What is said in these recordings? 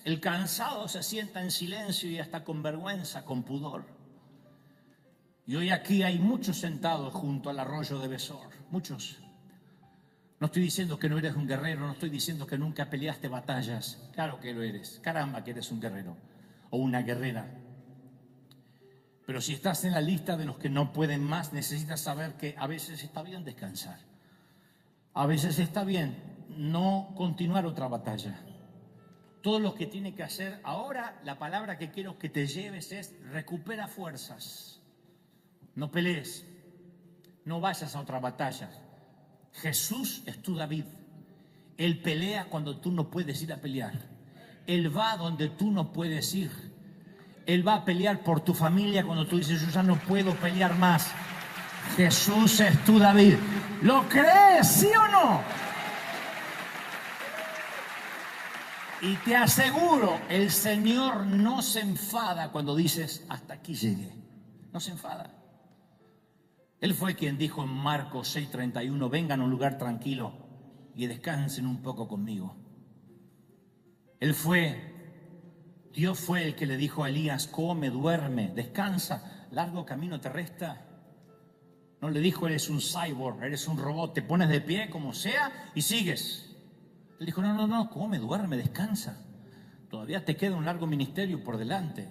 El cansado se sienta en silencio y hasta con vergüenza, con pudor. Y hoy aquí hay muchos sentados junto al arroyo de Besor, muchos. No estoy diciendo que no eres un guerrero, no estoy diciendo que nunca peleaste batallas. Claro que lo eres, caramba que eres un guerrero o una guerrera. Pero si estás en la lista de los que no pueden más, necesitas saber que a veces está bien descansar. A veces está bien no continuar otra batalla. Todo lo que tiene que hacer ahora, la palabra que quiero que te lleves es recupera fuerzas. No pelees, no vayas a otra batalla. Jesús es tu David. Él pelea cuando tú no puedes ir a pelear. Él va donde tú no puedes ir. Él va a pelear por tu familia cuando tú dices, yo ya no puedo pelear más. Jesús es tu David. ¿Lo crees, sí o no? Y te aseguro, el Señor no se enfada cuando dices, hasta aquí llegué. No se enfada. Él fue quien dijo en Marcos 6:31, vengan a un lugar tranquilo y descansen un poco conmigo. Dios fue el que le dijo a Elías, come, duerme, descansa, largo camino te resta. No le dijo, eres un cyborg, eres un robot, te pones de pie como sea y sigues. Él dijo, no, come, duerme, descansa. Todavía te queda un largo ministerio por delante.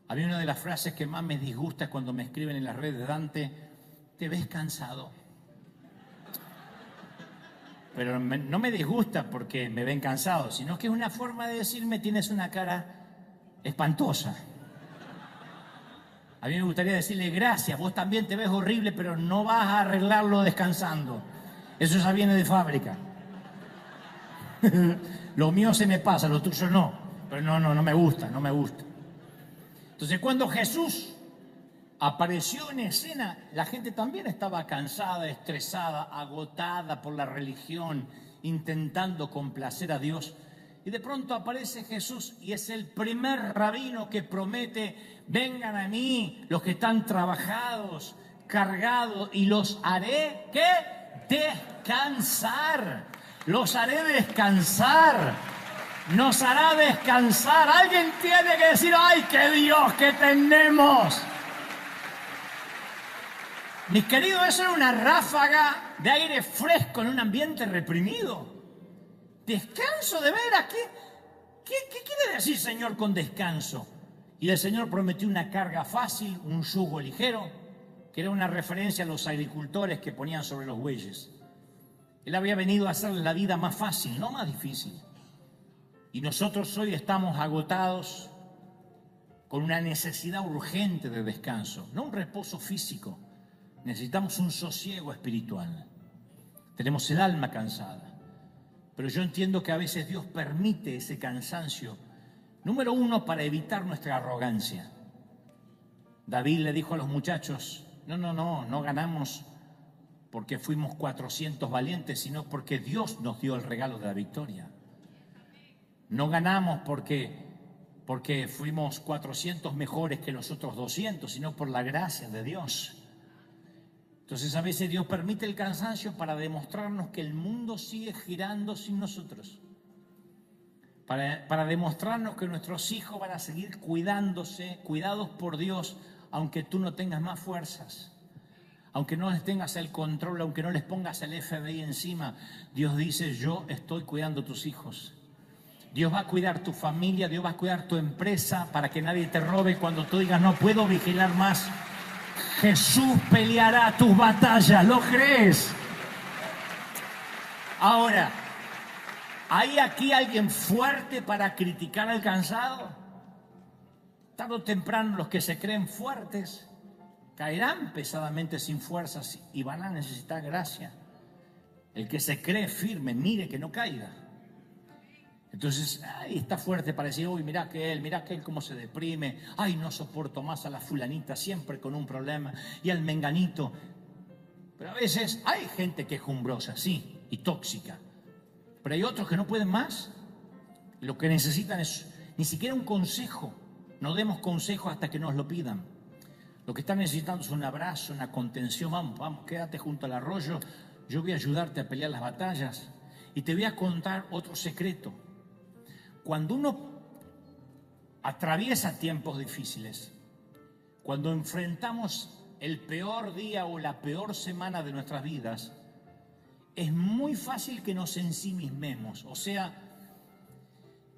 A mí una de las frases que más me disgusta es cuando me escriben en las redes de Dante, ¿te ves cansado? Pero no me disgusta porque me ven cansado, sino que es una forma de decirme, tienes una cara espantosa. A mí me gustaría decirle, gracias, vos también te ves horrible, pero no vas a arreglarlo descansando. Eso ya viene de fábrica. Lo mío se me pasa, lo tuyo no. Pero no me gusta. Entonces cuando Jesús apareció en escena, la gente también estaba cansada, estresada, agotada por la religión, intentando complacer a Dios. Y de pronto aparece Jesús y es el primer rabino que promete, vengan a mí los que están trabajados, cargados, y los haré, ¿qué? Descansar. Los haré descansar. Nos hará descansar. Alguien tiene que decir, ¡ay, qué Dios que tenemos! Mis queridos, eso era una ráfaga de aire fresco en un ambiente reprimido. ¿Descanso de veras? ¿Qué quiere decir, Señor, con descanso? Y el Señor prometió una carga fácil, un yugo ligero, que era una referencia a los agricultores que ponían sobre los bueyes. Él había venido a hacer la vida más fácil, no más difícil. Y nosotros hoy estamos agotados con una necesidad urgente de descanso, no un reposo físico. Necesitamos un sosiego espiritual. Tenemos el alma cansada. Pero yo entiendo que a veces Dios permite ese cansancio. Número uno, para evitar nuestra arrogancia. David le dijo a los muchachos, no ganamos porque fuimos 400 valientes, sino porque Dios nos dio el regalo de la victoria. No ganamos porque fuimos 400 mejores que los otros 200, sino por la gracia de Dios. Entonces a veces Dios permite el cansancio para demostrarnos que el mundo sigue girando sin nosotros. Para demostrarnos que nuestros hijos van a seguir cuidados por Dios, aunque tú no tengas más fuerzas. Aunque no les tengas el control, aunque no les pongas el FBI encima, Dios dice, yo estoy cuidando tus hijos. Dios va a cuidar tu familia, Dios va a cuidar tu empresa para que nadie te robe cuando tú digas, no puedo vigilar más. Jesús peleará tus batallas, ¿lo crees? Ahora, ¿hay aquí alguien fuerte para criticar al cansado? Tarde o temprano los que se creen fuertes caerán pesadamente sin fuerzas y van a necesitar gracia. El que se cree firme, mire que no caiga. Entonces, ahí está fuerte para decir, uy, mirá que él cómo se deprime, ay, no soporto más a la fulanita, siempre con un problema, y al menganito. Pero a veces hay gente que es jumbrosa, sí, y tóxica, pero hay otros que no pueden más. Lo que necesitan es ni siquiera un consejo. No demos consejo hasta que nos lo pidan. Lo que están necesitando es un abrazo, una contención. Vamos, quédate junto al arroyo, yo voy a ayudarte a pelear las batallas. Y te voy a contar otro secreto. cuando uno atraviesa tiempos difíciles, cuando enfrentamos el peor día o la peor semana de nuestras vidas, es muy fácil que nos ensimismemos, o sea,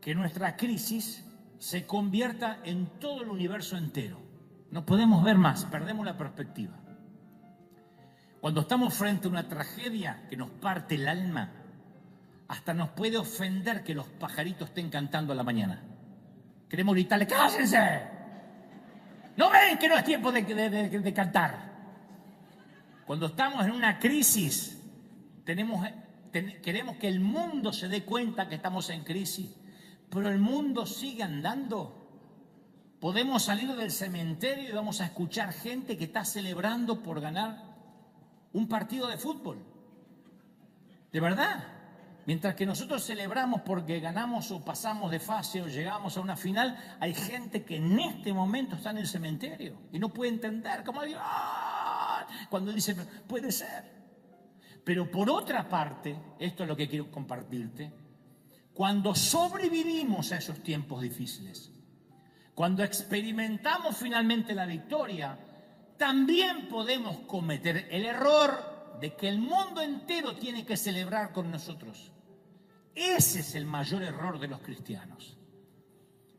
que nuestra crisis se convierta en todo el universo entero. No podemos ver más, perdemos la perspectiva. Cuando estamos frente a una tragedia que nos parte el alma, hasta nos puede ofender que los pajaritos estén cantando a la mañana. Queremos gritarle, ¡cállense! ¿No ven que no es tiempo de cantar? Cuando estamos en una crisis, queremos que el mundo se dé cuenta que estamos en crisis, pero el mundo sigue andando. Podemos salir del cementerio y vamos a escuchar gente que está celebrando por ganar un partido de fútbol. De verdad. Mientras que nosotros celebramos porque ganamos o pasamos de fase o llegamos a una final, hay gente que en este momento está en el cementerio y no puede entender cómo alguien, ¡ah!, cuando dice, puede ser. Pero por otra parte, esto es lo que quiero compartirte, cuando sobrevivimos a esos tiempos difíciles, cuando experimentamos finalmente la victoria, también podemos cometer el error de que el mundo entero tiene que celebrar con nosotros. Ese es el mayor error de los cristianos.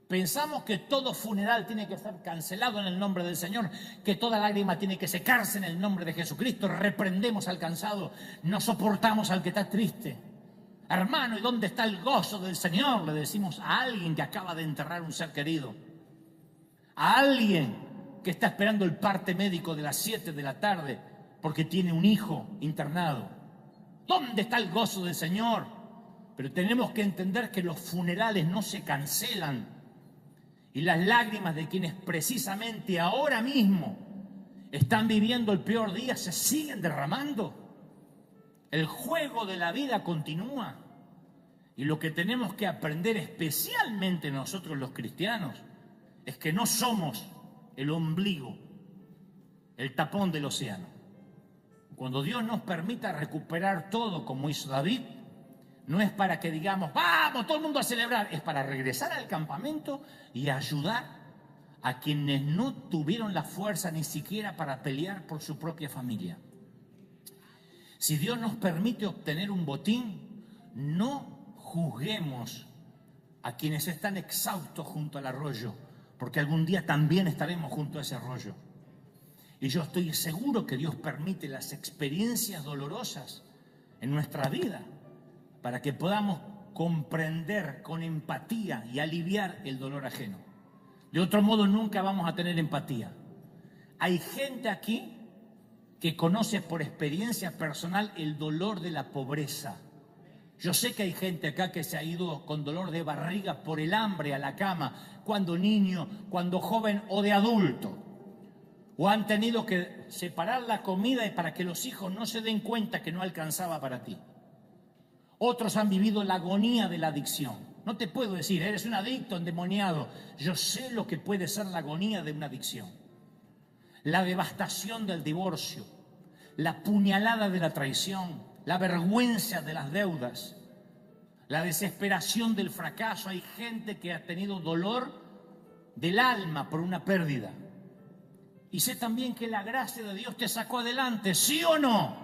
Pensamos que todo funeral tiene que ser cancelado en el nombre del Señor, que toda lágrima tiene que secarse en el nombre de Jesucristo. Reprendemos al cansado, no soportamos al que está triste. Hermano, ¿y dónde está el gozo del Señor?, le decimos a alguien que acaba de enterrar un ser querido. A alguien que está esperando el parte médico de las 7 de la tarde porque tiene un hijo internado. ¿Dónde está el gozo del Señor? Pero tenemos que entender que los funerales no se cancelan y las lágrimas de quienes precisamente ahora mismo están viviendo el peor día se siguen derramando. El juego de la vida continúa y lo que tenemos que aprender, especialmente nosotros los cristianos, es que no somos el ombligo, el tapón del océano. Cuando Dios nos permita recuperar todo como hizo David, no es para que digamos, vamos, todo el mundo a celebrar, es para regresar al campamento y ayudar a quienes no tuvieron la fuerza ni siquiera para pelear por su propia familia. Si Dios nos permite obtener un botín, no juzguemos a quienes están exhaustos junto al arroyo, porque algún día también estaremos junto a ese arroyo. Y yo estoy seguro que Dios permite las experiencias dolorosas en nuestra vida para que podamos comprender con empatía y aliviar el dolor ajeno. De otro modo nunca vamos a tener empatía. Hay gente aquí que conoce por experiencia personal el dolor de la pobreza. Yo sé que hay gente acá que se ha ido con dolor de barriga por el hambre a la cama, cuando niño, cuando joven o de adulto. O han tenido que separar la comida y para que los hijos no se den cuenta que no alcanzaba para ti. Otros han vivido la agonía de la adicción. No te puedo decir, eres un adicto endemoniado. Yo sé lo que puede ser la agonía de una adicción. La devastación del divorcio, la puñalada de la traición, la vergüenza de las deudas, la desesperación del fracaso. Hay gente que ha tenido dolor del alma por una pérdida. Y sé también que la gracia de Dios te sacó adelante, ¿sí o no?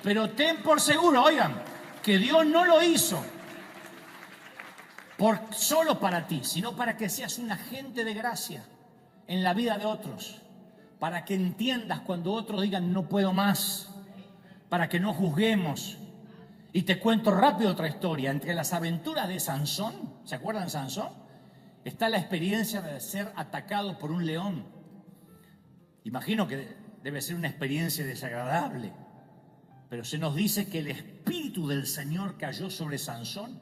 Pero ten por seguro, oigan, que Dios no lo hizo solo para ti, sino para que seas un agente de gracia en la vida de otros, para que entiendas cuando otros digan no puedo más, para que no juzguemos. Y te cuento rápido otra historia. Entre las aventuras de Sansón, ¿se acuerdan de Sansón? Está la experiencia de ser atacado por un león. Imagino que debe ser una experiencia desagradable, pero se nos dice que el Espíritu del Señor cayó sobre Sansón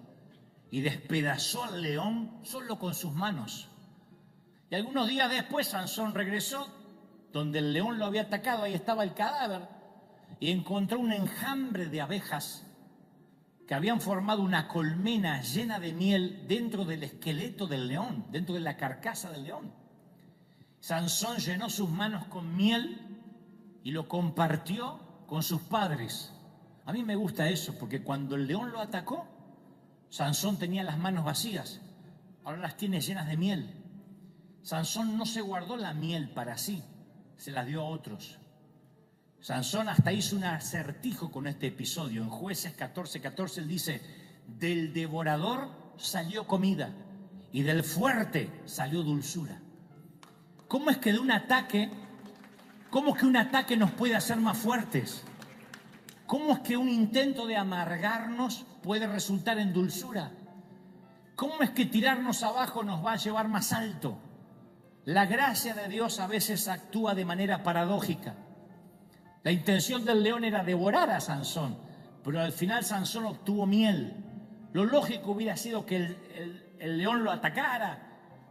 y despedazó al león solo con sus manos. Y algunos días después Sansón regresó donde el león lo había atacado, ahí estaba el cadáver, y encontró un enjambre de abejas que habían formado una colmena llena de miel dentro del esqueleto del león, dentro de la carcasa del león. Sansón llenó sus manos con miel y lo compartió con sus padres. A mí me gusta eso, porque cuando el león lo atacó, Sansón tenía las manos vacías, ahora las tiene llenas de miel. Sansón no se guardó la miel para sí, se las dio a otros. Sansón hasta hizo un acertijo con este episodio. En Jueces 14:14 él dice: del devorador salió comida y del fuerte salió dulzura. ¿Cómo es que un ataque nos puede hacer más fuertes? ¿Cómo es que un intento de amargarnos puede resultar en dulzura? ¿Cómo es que tirarnos abajo nos va a llevar más alto? La gracia de Dios a veces actúa de manera paradójica. La intención del león era devorar a Sansón, pero al final Sansón obtuvo miel. Lo lógico hubiera sido que el león lo atacara,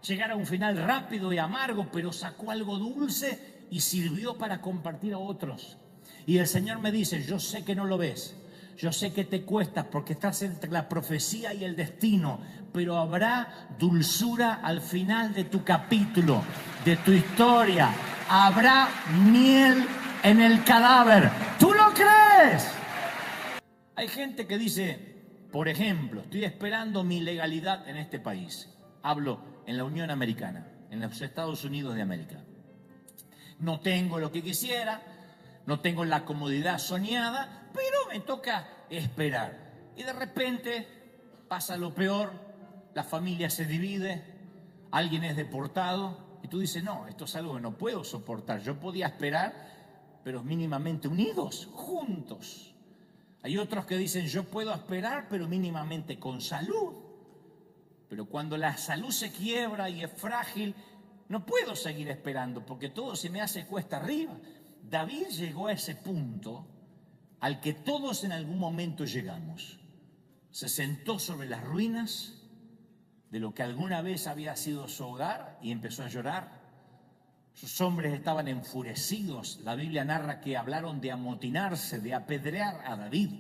llegara a un final rápido y amargo, pero sacó algo dulce y sirvió para compartir a otros. Y el Señor me dice: yo sé que no lo ves, yo sé que te cuesta porque estás entre la profecía y el destino, pero habrá dulzura al final de tu capítulo, de tu historia. Habrá miel en el cadáver. ¿Tú lo crees? Hay gente que dice, por ejemplo, estoy esperando mi legalidad en este país. Hablo en la Unión Americana, en los Estados Unidos de América. No tengo lo que quisiera, no tengo la comodidad soñada, pero me toca esperar. Y de repente pasa lo peor, la familia se divide, alguien es deportado y tú dices: no, esto es algo que no puedo soportar. Yo podía esperar, pero mínimamente unidos, juntos. Hay otros que dicen: yo puedo esperar, pero mínimamente con salud. Pero cuando la salud se quiebra y es frágil, no puedo seguir esperando porque todo se me hace cuesta arriba. David llegó a ese punto al que todos en algún momento llegamos. Se sentó sobre las ruinas de lo que alguna vez había sido su hogar y empezó a llorar. Sus hombres estaban enfurecidos. La Biblia narra que hablaron de amotinarse, de apedrear a David.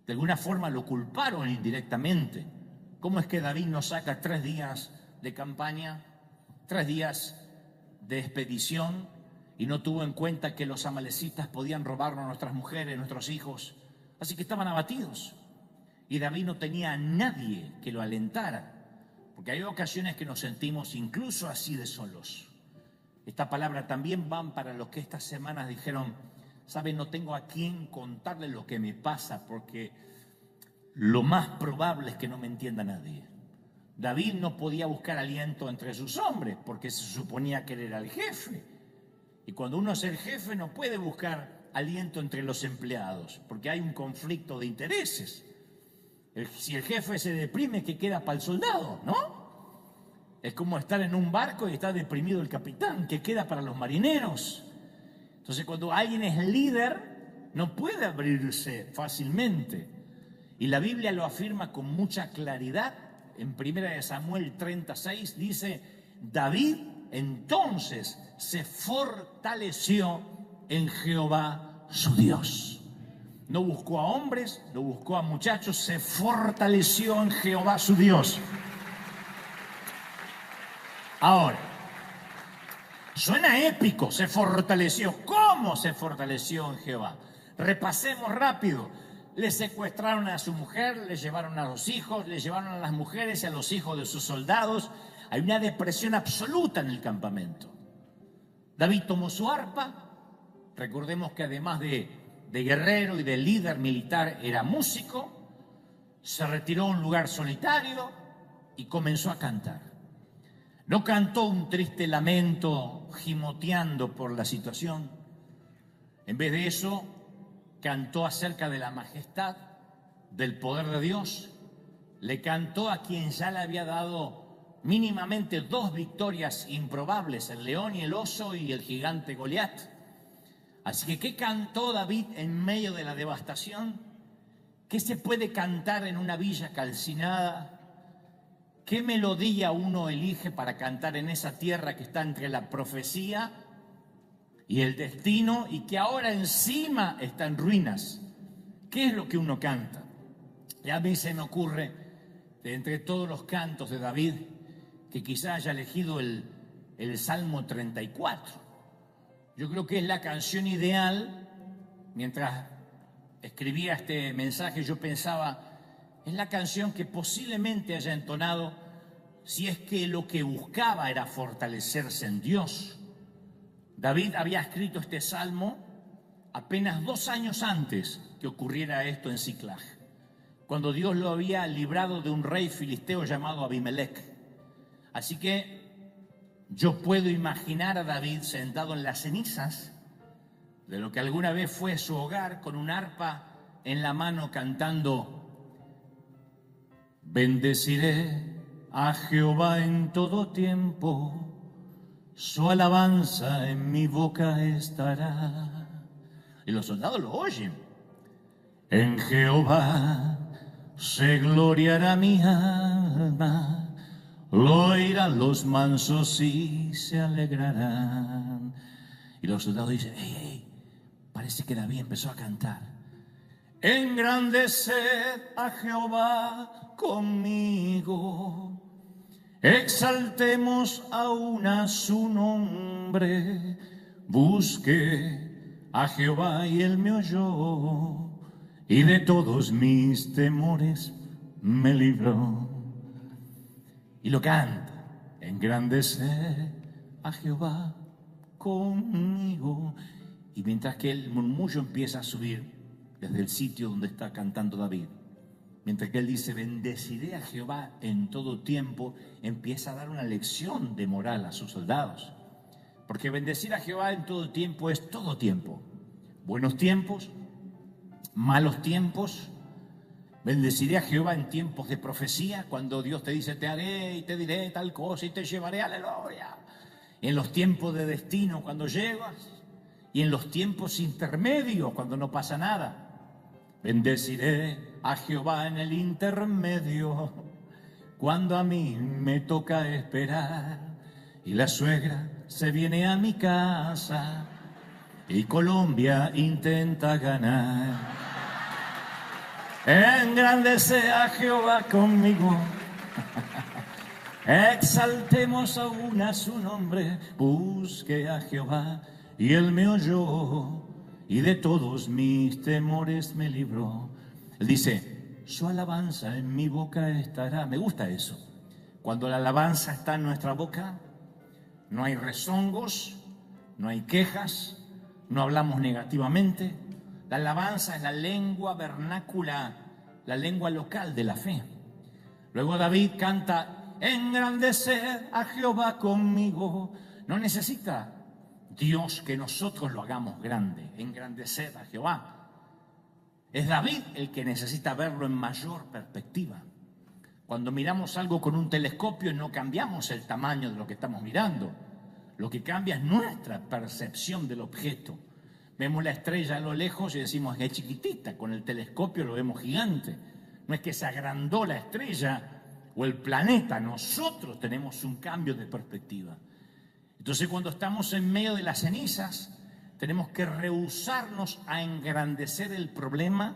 De alguna forma lo culparon indirectamente. ¿Cómo es que David nos saca 3 días de campaña, 3 días de expedición, y no tuvo en cuenta que los amalecitas podían robarnos a nuestras mujeres, nuestros hijos? Así que estaban abatidos. Y David no tenía a nadie que lo alentara, porque hay ocasiones que nos sentimos incluso así de solos. Esta palabra también van para los que estas semanas dijeron: ¿saben? No tengo a quién contarle lo que me pasa, porque lo más probable es que no me entienda nadie. David no podía buscar aliento entre sus hombres, porque se suponía que él era el jefe. Y cuando uno es el jefe no puede buscar aliento entre los empleados, porque hay un conflicto de intereses. Si el jefe se deprime, ¿qué queda para el soldado? ¿No? Es como estar en un barco y está deprimido el capitán. ¿Qué queda para los marineros? Entonces, cuando alguien es líder, no puede abrirse fácilmente. Y la Biblia lo afirma con mucha claridad. En 1 Samuel 36 dice: David entonces se fortaleció en Jehová su Dios. No buscó a hombres, no buscó a muchachos, se fortaleció en Jehová su Dios. Ahora, suena épico, se fortaleció. ¿Cómo se fortaleció en Jehová? Repasemos rápido. Le secuestraron a su mujer, le llevaron a los hijos, le llevaron a las mujeres y a los hijos de sus soldados. Hay una depresión absoluta en el campamento. David tomó su arpa. Recordemos que además de guerrero y de líder militar era músico. Se retiró a un lugar solitario y comenzó a cantar. No cantó un triste lamento gimoteando por la situación. En vez de eso, cantó acerca de la majestad, del poder de Dios. Le cantó a quien ya le había dado mínimamente 2 victorias improbables, el león y el oso y el gigante Goliat. Así que, ¿qué cantó David en medio de la devastación? ¿Qué se puede cantar en una villa calcinada? ¿Qué melodía uno elige para cantar en esa tierra que está entre la profecía y el destino y que ahora encima está en ruinas? ¿Qué es lo que uno canta? Ya a mí se me ocurre, de entre todos los cantos de David, que quizá haya elegido el Salmo 34. Yo creo que es la canción ideal. Mientras escribía este mensaje yo pensaba Es la canción que posiblemente haya entonado si es que lo que buscaba era fortalecerse en Dios. David había escrito este salmo apenas 2 años antes que ocurriera esto en Siclag, cuando Dios lo había librado de un rey filisteo llamado Abimelech. Así que yo puedo imaginar a David sentado en las cenizas de lo que alguna vez fue su hogar, con un arpa en la mano, cantando: bendeciré a Jehová en todo tiempo, su alabanza en mi boca estará. Y los soldados lo oyen. En Jehová se gloriará mi alma, lo oirán los mansos y se alegrarán. Y los soldados dicen: hey, parece que David empezó a cantar. Engrandeced a Jehová conmigo, exaltemos aún a su nombre. Busqué a Jehová y él me oyó, y de todos mis temores me libró. Y lo canta: engrandeced a Jehová conmigo. Y mientras que el murmullo empieza a subir desde el sitio donde está cantando David, mientras que él dice: bendeciré a Jehová en todo tiempo, empieza a dar una lección de moral a sus soldados. Porque bendecir a Jehová en todo tiempo es todo tiempo. Buenos tiempos, malos tiempos. Bendeciré a Jehová en tiempos de profecía, cuando Dios te dice: te haré y te diré tal cosa y te llevaré, aleluya. En los tiempos de destino, cuando llegas, y en los tiempos intermedios, cuando no pasa nada. Bendeciré a Jehová en el intermedio, cuando a mí me toca esperar y la suegra se viene a mi casa y Colombia intenta ganar. Engrandece a Jehová conmigo, exaltemos aún a su nombre. Busque a Jehová y él me oyó, y de todos mis temores me libró. Él dice: su alabanza en mi boca estará. Me gusta eso. Cuando la alabanza está en nuestra boca, no hay rezongos, no hay quejas, no hablamos negativamente. La alabanza es la lengua vernácula, la lengua local de la fe. Luego David canta: engrandecer a Jehová conmigo. No necesita Dios que nosotros lo hagamos grande, engrandecer a Jehová. Es David el que necesita verlo en mayor perspectiva. Cuando miramos algo con un telescopio no cambiamos el tamaño de lo que estamos mirando. Lo que cambia es nuestra percepción del objeto. Vemos la estrella a lo lejos y decimos que es chiquitita, con el telescopio lo vemos gigante. No es que se agrandó la estrella o el planeta, nosotros tenemos un cambio de perspectiva. Entonces, cuando estamos en medio de las cenizas, tenemos que rehusarnos a engrandecer el problema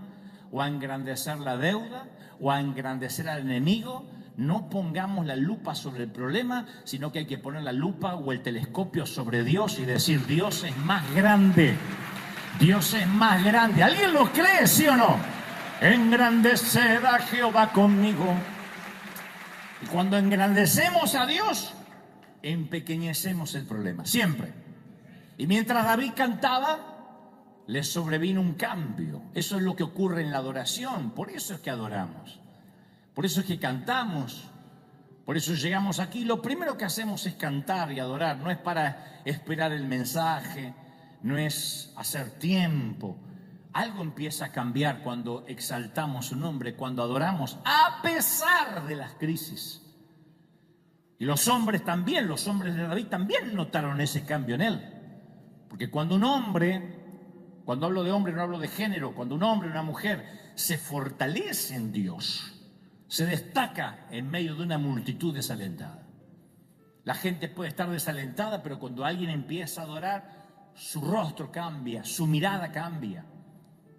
o a engrandecer la deuda o a engrandecer al enemigo. No pongamos la lupa sobre el problema, sino que hay que poner la lupa o el telescopio sobre Dios y decir: Dios es más grande. Dios es más grande. ¿Alguien lo cree, sí o no? Engrandecer a Jehová conmigo. Y cuando engrandecemos a Dios, empequeñecemos el problema, siempre. Y mientras David cantaba, le sobrevino un cambio. Eso es lo que ocurre en la adoración. Por eso es que adoramos. Por eso es que cantamos. Por eso llegamos aquí. Lo primero que hacemos es cantar y adorar. No es para esperar el mensaje, no es hacer tiempo. Algo empieza a cambiar cuando exaltamos su nombre, cuando adoramos, a pesar de las crisis. Y los hombres también, los hombres de David también notaron ese cambio en él. Porque cuando un hombre, cuando hablo de hombre no hablo de género, cuando un hombre o una mujer se fortalece en Dios, se destaca en medio de una multitud desalentada. La gente puede estar desalentada, pero cuando alguien empieza a adorar, su rostro cambia, su mirada cambia.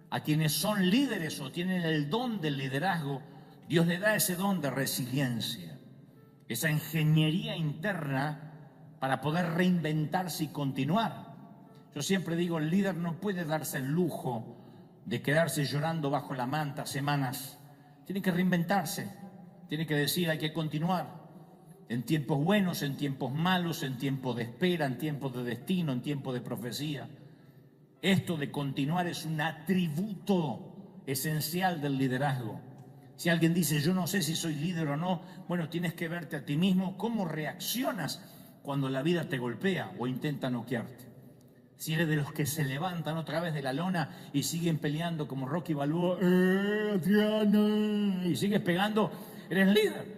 A quienes son líderes o tienen el don del liderazgo, Dios le da ese don de resiliencia, esa ingeniería interna para poder reinventarse y continuar. Yo siempre digo, el líder no puede darse el lujo de quedarse llorando bajo la manta semanas tiene que reinventarse, tiene que decir hay que continuar. En tiempos buenos, en tiempos malos, en tiempos de espera, en tiempos de destino, en tiempos de profecía. Esto de continuar es un atributo esencial del liderazgo. Si alguien dice, yo no sé si soy líder o no, bueno, tienes que verte a ti mismo, cómo reaccionas cuando la vida te golpea o intenta noquearte. Si eres de los que se levantan otra vez de la lona y siguen peleando como Rocky Balboa, Adriana, y sigues pegando, eres líder.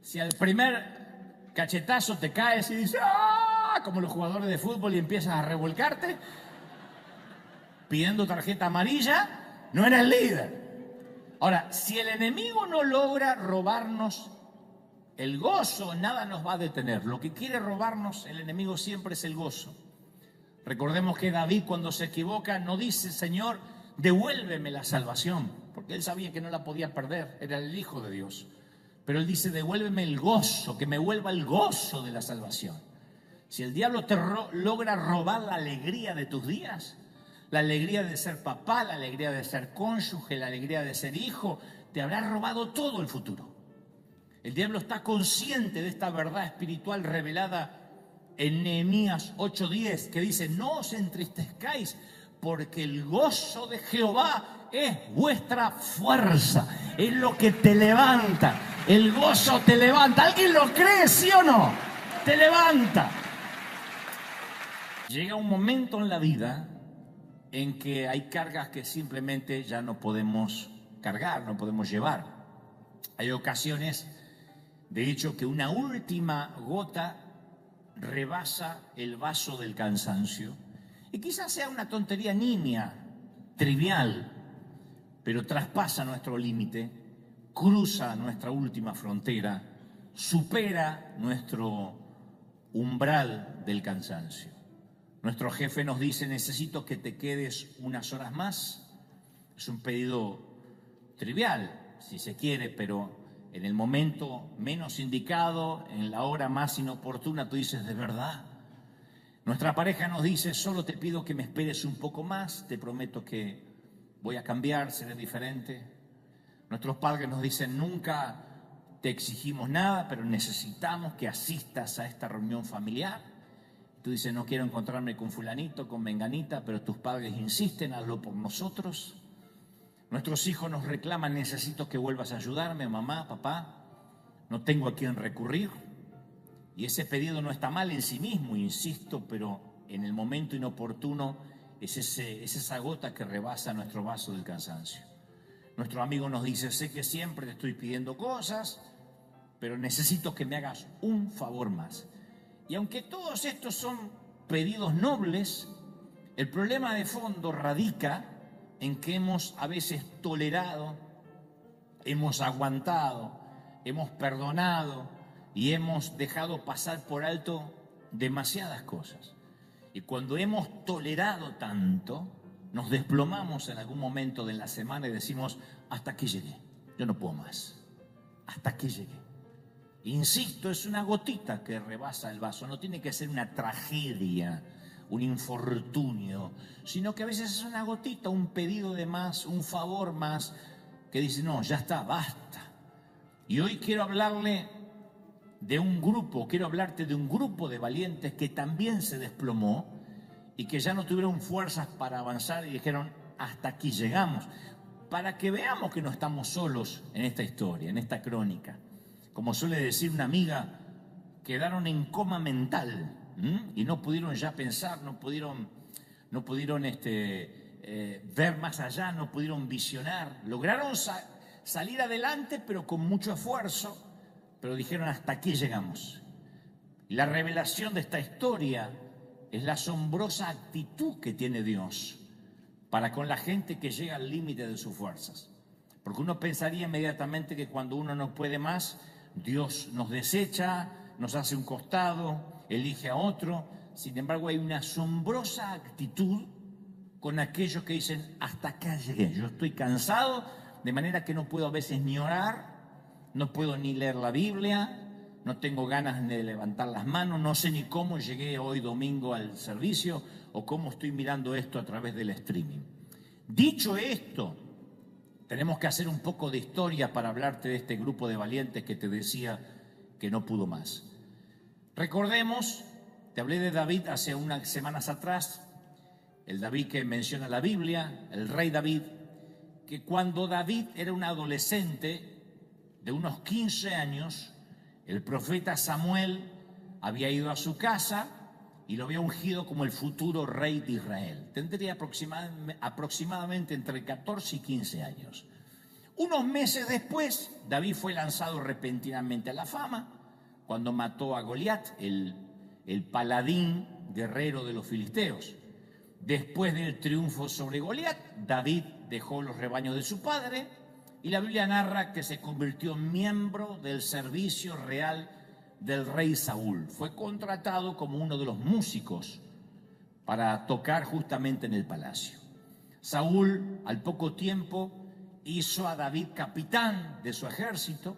Si al primer cachetazo te caes y dices, ¡ah!, como los jugadores de fútbol, y empiezas a revolcarte, pidiendo tarjeta amarilla, no eres líder. Ahora, si el enemigo no logra robarnos el gozo, nada nos va a detener. Lo que quiere robarnos el enemigo siempre es el gozo. Recordemos que David, cuando se equivoca, no dice, Señor, devuélveme la salvación, porque él sabía que no la podía perder, era el Hijo de Dios. Pero él dice, devuélveme el gozo, que me vuelva el gozo de la salvación. Si el diablo te logra robar la alegría de tus días, la alegría de ser papá, la alegría de ser cónyuge, la alegría de ser hijo, te habrá robado todo el futuro. El diablo está consciente de esta verdad espiritual revelada en Nehemías 8:10, que dice, no os entristezcáis, porque el gozo de Jehová es vuestra fuerza, es lo que te levanta. El gozo te levanta. ¿Alguien lo cree, sí o no? Te levanta. Llega un momento en la vida en que hay cargas que simplemente ya no podemos cargar, no podemos llevar. Hay ocasiones, de hecho, que una última gota rebasa el vaso del cansancio. Y quizás sea una tontería nimia, trivial, pero traspasa nuestro límite, cruza nuestra última frontera, supera nuestro umbral del cansancio. Nuestro jefe nos dice, necesito que te quedes unas horas más. Es un pedido trivial, si se quiere, pero en el momento menos indicado, en la hora más inoportuna, tú dices, ¿de verdad? Nuestra pareja nos dice, solo te pido que me esperes un poco más, te prometo que voy a cambiar, seré diferente. Nuestros padres nos dicen, nunca te exigimos nada, pero necesitamos que asistas a esta reunión familiar. Tú dices, no quiero encontrarme con fulanito, con menganita, pero tus padres insisten, hazlo por nosotros. Nuestros hijos nos reclaman, necesito que vuelvas a ayudarme, mamá, papá, no tengo a quién recurrir. Y ese pedido no está mal en sí mismo, insisto, pero en el momento inoportuno es esa gota que rebasa nuestro vaso del cansancio. Nuestro amigo nos dice, sé que siempre te estoy pidiendo cosas, pero necesito que me hagas un favor más. Y aunque todos estos son pedidos nobles, el problema de fondo radica en que hemos a veces tolerado, hemos aguantado, hemos perdonado y hemos dejado pasar por alto demasiadas cosas. Y cuando hemos tolerado tanto, nos desplomamos en algún momento de la semana y decimos, hasta aquí llegué, yo no puedo más, hasta aquí llegué. Insisto, es una gotita que rebasa el vaso, no tiene que ser una tragedia, un infortunio, sino que a veces es una gotita, un pedido de más, un favor más, que dice, no, ya está, basta. Y hoy quiero hablarle de un grupo, quiero hablarte de un grupo de valientes que también se desplomó y que ya no tuvieron fuerzas para avanzar y dijeron, hasta aquí llegamos, para que veamos que no estamos solos en esta historia, en esta crónica. Como suele decir una amiga, quedaron en coma mental y no pudieron ya pensar, no pudieron ver más allá, no pudieron visionar. Lograron salir adelante, pero con mucho esfuerzo, pero dijeron hasta aquí llegamos. Y la revelación de esta historia es la asombrosa actitud que tiene Dios para con la gente que llega al límite de sus fuerzas. Porque uno pensaría inmediatamente que cuando uno no puede más, Dios nos desecha, nos hace un costado, elige a otro. Sin embargo, hay una asombrosa actitud con aquellos que dicen, hasta acá llegué, yo estoy cansado, de manera que no puedo a veces ni orar, no puedo ni leer la Biblia, no tengo ganas de levantar las manos, no sé ni cómo llegué hoy domingo al servicio o cómo estoy mirando esto a través del streaming. Dicho esto, Tenemos que hacer un poco de historia para hablarte de este grupo de valientes que te decía que no pudo más. Recordemos, te hablé de David hace unas semanas atrás, el David que menciona la Biblia, el rey David, que cuando David era un adolescente de unos 15 años, el profeta Samuel había ido a su casa y lo había ungido como el futuro rey de Israel. Tendría aproximadamente entre 14 y 15 años. Unos meses después, David fue lanzado repentinamente a la fama cuando mató a Goliat, el paladín guerrero de los filisteos. Después del triunfo sobre Goliat, David dejó los rebaños de su padre y la Biblia narra que se convirtió en miembro del servicio real del rey Saúl. Fue contratado como uno de los músicos para tocar justamente en el palacio. Saúl, al poco tiempo, hizo a David capitán de su ejército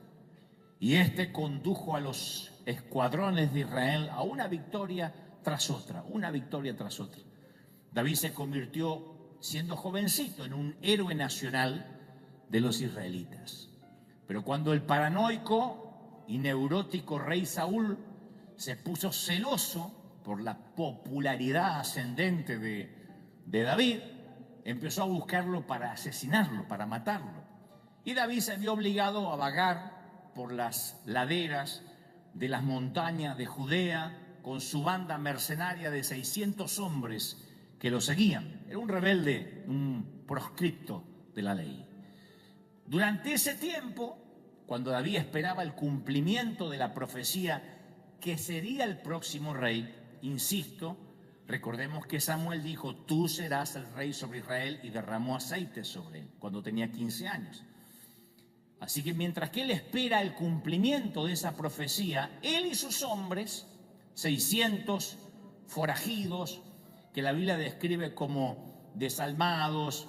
y este condujo a los escuadrones de Israel a una victoria tras otra, una victoria tras otra. David se convirtió, siendo jovencito, en un héroe nacional de los israelitas. Pero cuando el paranoico y neurótico rey Saúl se puso celoso por la popularidad ascendente de David, empezó a buscarlo para asesinarlo, para matarlo. Y David se vio obligado a vagar por las laderas de las montañas de Judea con su banda mercenaria de 600 hombres que lo seguían. Era un rebelde, un proscripto de la ley. Durante ese tiempo, cuando David esperaba el cumplimiento de la profecía que sería el próximo rey, insisto, recordemos que Samuel dijo, tú serás el rey sobre Israel, y derramó aceite sobre él cuando tenía 15 años. Así que mientras que él espera el cumplimiento de esa profecía, él y sus hombres, 600 forajidos, que la Biblia describe como desalmados,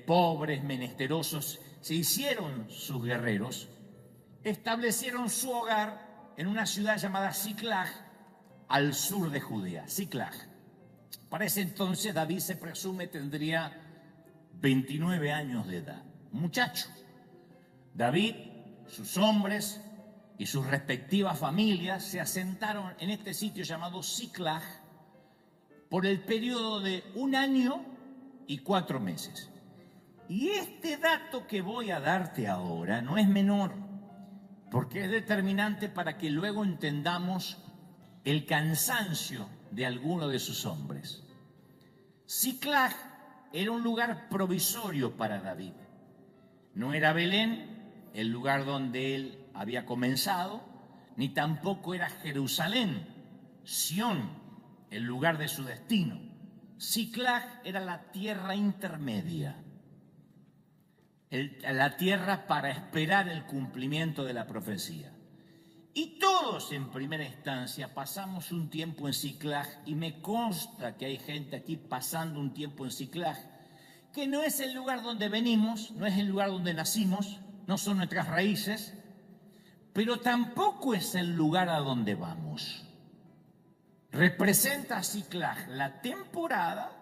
pobres, menesterosos, se hicieron sus guerreros, establecieron su hogar en una ciudad llamada Siclag, al sur de Judea, Siclag. Para ese entonces David, se presume, tendría 29 años de edad, muchacho. David, sus hombres y sus respectivas familias se asentaron en este sitio llamado Siclag por el periodo de 1 año y 4 meses. Y este dato que voy a darte ahora no es menor, porque es determinante para que luego entendamos el cansancio de alguno de sus hombres. Siclag era un lugar provisorio para David. No era Belén, el lugar donde él había comenzado, ni tampoco era Jerusalén, Sión, el lugar de su destino. Siclag era la tierra intermedia, la tierra para esperar el cumplimiento de la profecía. Y todos en primera instancia pasamos un tiempo en Siclag, y me consta que hay gente aquí pasando un tiempo en Siclag, que no es el lugar donde venimos, no es el lugar donde nacimos, no son nuestras raíces, pero tampoco es el lugar a donde vamos. Representa Siclag la temporada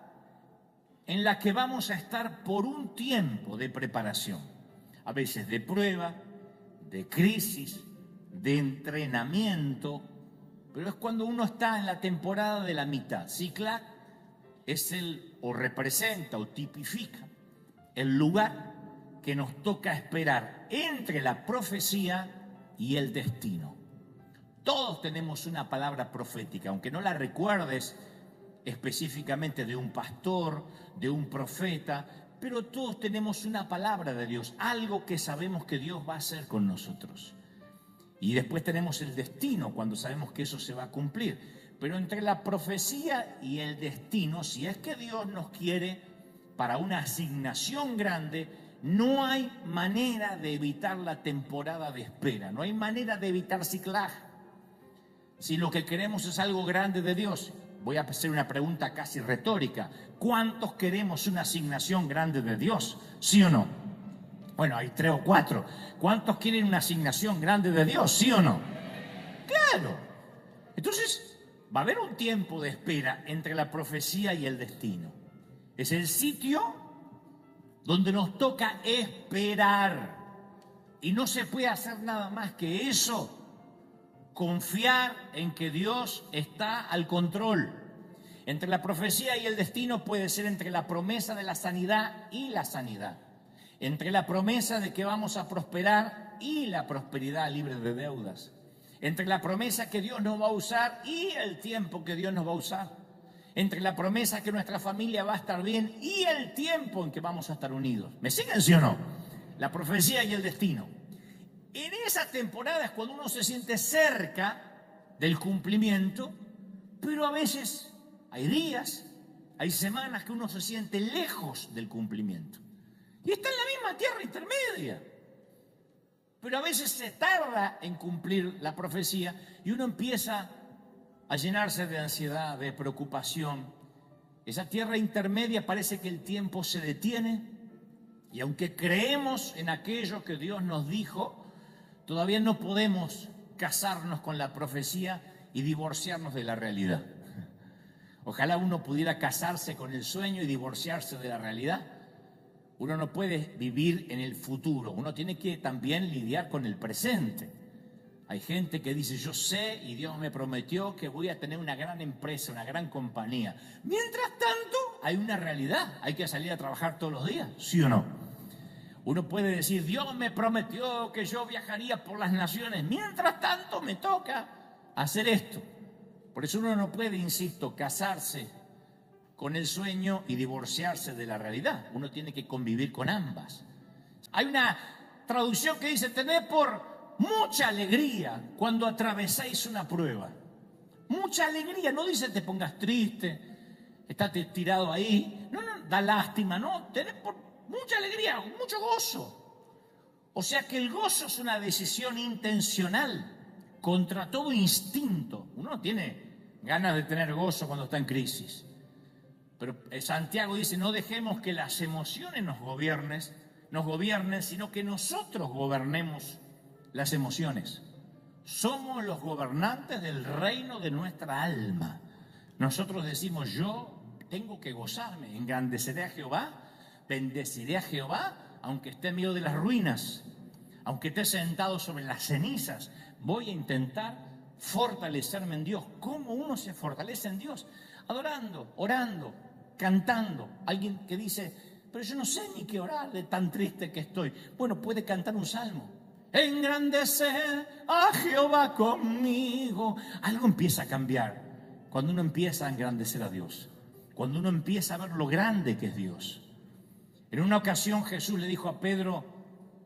en la que vamos a estar por un tiempo de preparación, a veces de prueba, de crisis, de entrenamiento, pero es cuando uno está en la temporada de la mitad. Siclag es o representa o tipifica el lugar que nos toca esperar entre la profecía y el destino. Todos tenemos una palabra profética, aunque no la recuerdes específicamente de un pastor, de un profeta, pero todos tenemos una palabra de Dios, algo que sabemos que Dios va a hacer con nosotros. Y después tenemos el destino, cuando sabemos que eso se va a cumplir. Pero entre la profecía y el destino, si es que Dios nos quiere para una asignación grande, no hay manera de evitar la temporada de espera, no hay manera de evitar Siclag. Si lo que queremos es algo grande de Dios, voy a hacer una pregunta casi retórica: ¿cuántos queremos una asignación grande de Dios? ¿Sí o no? Bueno, hay 3 o 4. ¿Cuántos quieren una asignación grande de Dios? ¿Sí o no? Claro. Entonces, va a haber un tiempo de espera entre la profecía y el destino. Es el sitio donde nos toca esperar. Y no se puede hacer nada más que eso, confiar en que Dios está al control. Entre la profecía y el destino puede ser entre la promesa de la sanidad y la sanidad, entre la promesa de que vamos a prosperar y la prosperidad libre de deudas, entre la promesa que Dios nos va a usar y el tiempo que Dios nos va a usar, entre la promesa que nuestra familia va a estar bien y el tiempo en que vamos a estar unidos. ¿Me siguen, sí o no? La profecía y el destino. En esas temporadas cuando uno se siente cerca del cumplimiento, pero a veces hay días, hay semanas que uno se siente lejos del cumplimiento. Y está en la misma tierra intermedia. Pero a veces se tarda en cumplir la profecía y uno empieza a llenarse de ansiedad, de preocupación. Esa tierra intermedia parece que el tiempo se detiene y aunque creemos en aquello que Dios nos dijo, todavía no podemos casarnos con la profecía y divorciarnos de la realidad. Ojalá uno pudiera casarse con el sueño y divorciarse de la realidad. Uno no puede vivir en el futuro, uno tiene que también lidiar con el presente. Hay gente que dice, yo sé y Dios me prometió que voy a tener una gran empresa, una gran compañía. Mientras tanto, hay una realidad, hay que salir a trabajar todos los días, ¿sí o no? Uno puede decir, Dios me prometió que yo viajaría por las naciones, mientras tanto me toca hacer esto. Por eso uno no puede, insisto, casarse con el sueño y divorciarse de la realidad. Uno tiene que convivir con ambas. Hay una traducción que dice, tened por mucha alegría cuando atravesáis una prueba. Mucha alegría, no dice te pongas triste, estate tirado ahí. No, da lástima, no, tened por mucha alegría, mucho gozo. O sea que el gozo es una decisión intencional contra todo instinto. Uno no tiene ganas de tener gozo cuando está en crisis. Pero Santiago dice, no dejemos que las emociones nos gobiernen, sino que nosotros gobernemos las emociones. Somos los gobernantes del reino de nuestra alma. Nosotros decimos, yo tengo que gozarme, engrandeceré a Jehová, bendeciré a Jehová, aunque esté en medio de las ruinas, aunque esté sentado sobre las cenizas, voy a intentar fortalecerme en Dios. ¿Cómo uno se fortalece en Dios? Adorando, orando, cantando. Alguien que dice, pero yo no sé ni qué orar de tan triste que estoy. Bueno, puede cantar un salmo. Engrandecer a Jehová conmigo. Algo empieza a cambiar cuando uno empieza a engrandecer a Dios, cuando uno empieza a ver lo grande que es Dios. En una ocasión Jesús le dijo a Pedro,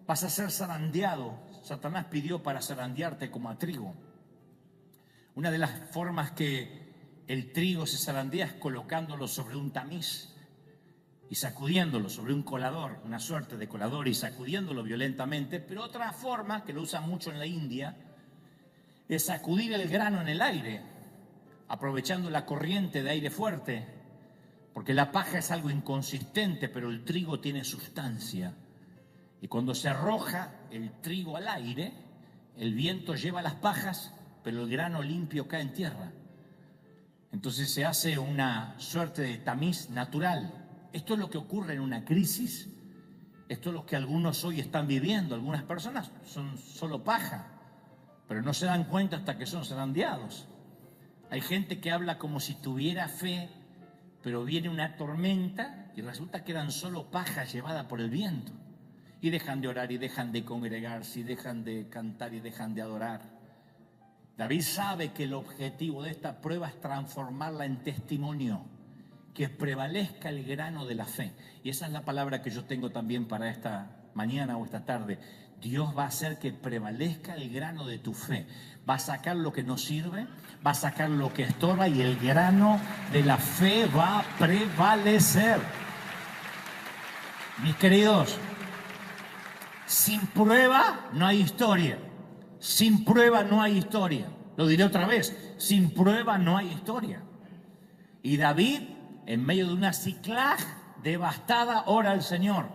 vas a ser zarandeado. Satanás pidió para zarandearte como a trigo. Una de las formas que el trigo se zarandea es colocándolo sobre un tamiz y sacudiéndolo sobre un colador, una suerte de colador, y sacudiéndolo violentamente. Pero otra forma, que lo usan mucho en la India, es sacudir el grano en el aire, aprovechando la corriente de aire fuerte, porque la paja es algo inconsistente, pero el trigo tiene sustancia. Y cuando se arroja el trigo al aire, el viento lleva las pajas, pero el grano limpio cae en tierra. Entonces se hace una suerte de tamiz natural. Esto es lo que ocurre en una crisis. Esto es lo que algunos hoy están viviendo. Algunas personas son solo paja, pero no se dan cuenta hasta que son zarandeados. Hay gente que habla como si tuviera fe, pero viene una tormenta y resulta que eran solo paja llevada por el viento. Y dejan de orar y dejan de congregarse y dejan de cantar y dejan de adorar. David sabe que el objetivo de esta prueba es transformarla en testimonio, que prevalezca el grano de la fe. Y esa es la palabra que yo tengo también para esta mañana o esta tarde. Dios va a hacer que prevalezca el grano de tu fe. Va a sacar lo que no sirve, va a sacar lo que estorba y el grano de la fe va a prevalecer. Mis queridos, sin prueba no hay historia. Sin prueba no hay historia. Lo diré otra vez, sin prueba no hay historia. Y David, en medio de una Siclag devastada, ora al Señor.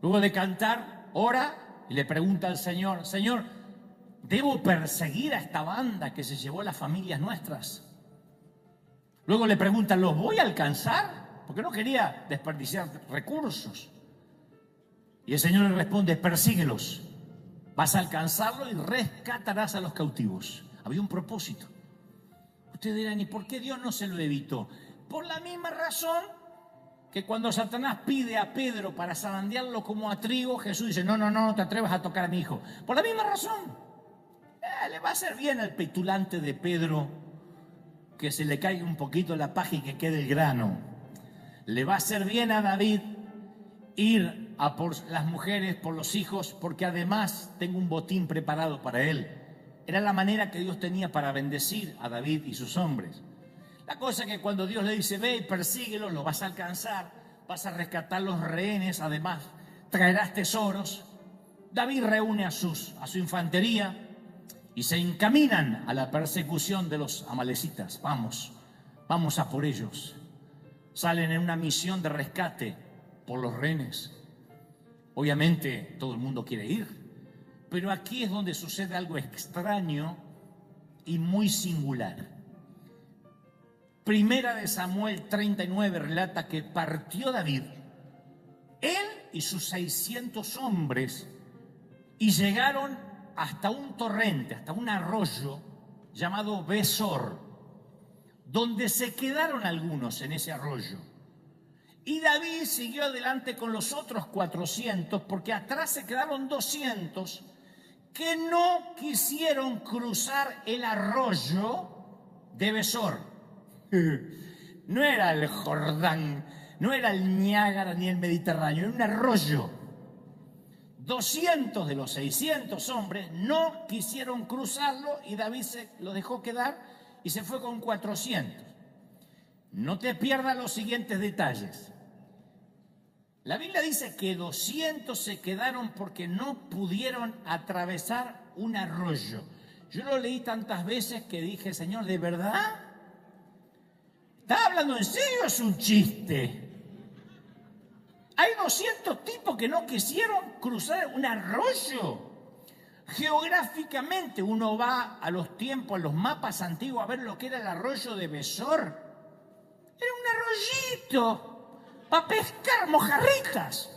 Luego de cantar, ora y le pregunta al Señor, Señor, ¿debo perseguir a esta banda que se llevó a las familias nuestras? Luego le pregunta, ¿los voy a alcanzar? Porque no quería desperdiciar recursos. Y el Señor le responde, persíguelos, vas a alcanzarlo y rescatarás a los cautivos. Había un propósito. Ustedes dirán, ¿y por qué Dios no se lo evitó? Por la misma razón que cuando Satanás pide a Pedro para zarandearlo como a trigo, Jesús dice, no te atrevas a tocar a mi hijo. Por la misma razón. Le va a hacer bien al petulante de Pedro que se le caiga un poquito la paja y que quede el grano. Le va a hacer bien a David ir a por las mujeres, por los hijos, porque además tengo un botín preparado para él. Era la manera que Dios tenía para bendecir a David y sus hombres. La cosa es que cuando Dios le dice, ve y persíguelos, los vas a alcanzar, vas a rescatar los rehenes, además traerás tesoros. David reúne a su infantería y se encaminan a la persecución de los amalecitas. Vamos a por ellos. Salen en una misión de rescate por los rehenes. Obviamente todo el mundo quiere ir, pero aquí es donde sucede algo extraño y muy singular. Primera de Samuel 39 relata que partió David, él y sus 600 hombres, y llegaron hasta un torrente, hasta un arroyo llamado Besor, donde se quedaron algunos en ese arroyo. Y David siguió adelante con los otros 400, porque atrás se quedaron 200 que no quisieron cruzar el arroyo de Besor. No era el Jordán, no era el Niágara ni el Mediterráneo, era un arroyo. 200 de los 600 hombres no quisieron cruzarlo y David se lo dejó quedar y se fue con 400. No te pierdas los siguientes detalles. La Biblia dice que 200 se quedaron porque no pudieron atravesar un arroyo. Yo lo leí tantas veces que dije, Señor, ¿de verdad? ¿Estás hablando en serio o es un chiste? Hay 200 tipos que no quisieron cruzar un arroyo. Geográficamente uno va a los tiempos, a los mapas antiguos a ver lo que era el arroyo de Besor. Era un arroyito para pescar mojarritas.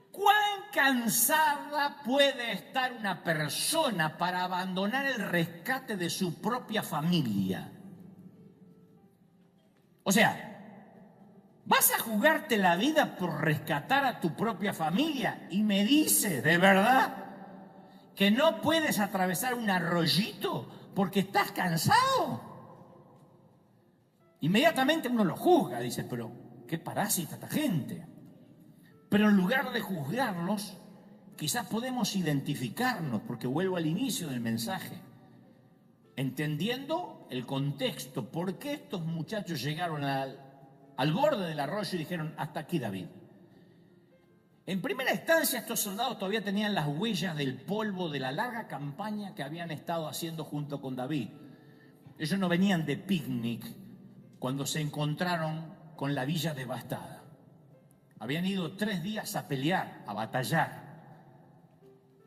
¿Cuán cansada puede estar una persona para abandonar el rescate de su propia familia? O sea, ¿vas a jugarte la vida por rescatar a tu propia familia? Y me dices, ¿de verdad que no puedes atravesar un arroyito porque estás cansado? Inmediatamente uno lo juzga, dice, pero qué parásita esta gente. Pero en lugar de juzgarlos, quizás podemos identificarnos, porque vuelvo al inicio del mensaje, entendiendo el contexto, por qué estos muchachos llegaron al borde del arroyo y dijeron, hasta aquí David. En primera instancia, estos soldados todavía tenían las huellas del polvo de la larga campaña que habían estado haciendo junto con David. Ellos no venían de picnic cuando se encontraron con la villa devastada. Habían ido 3 días a pelear, a batallar.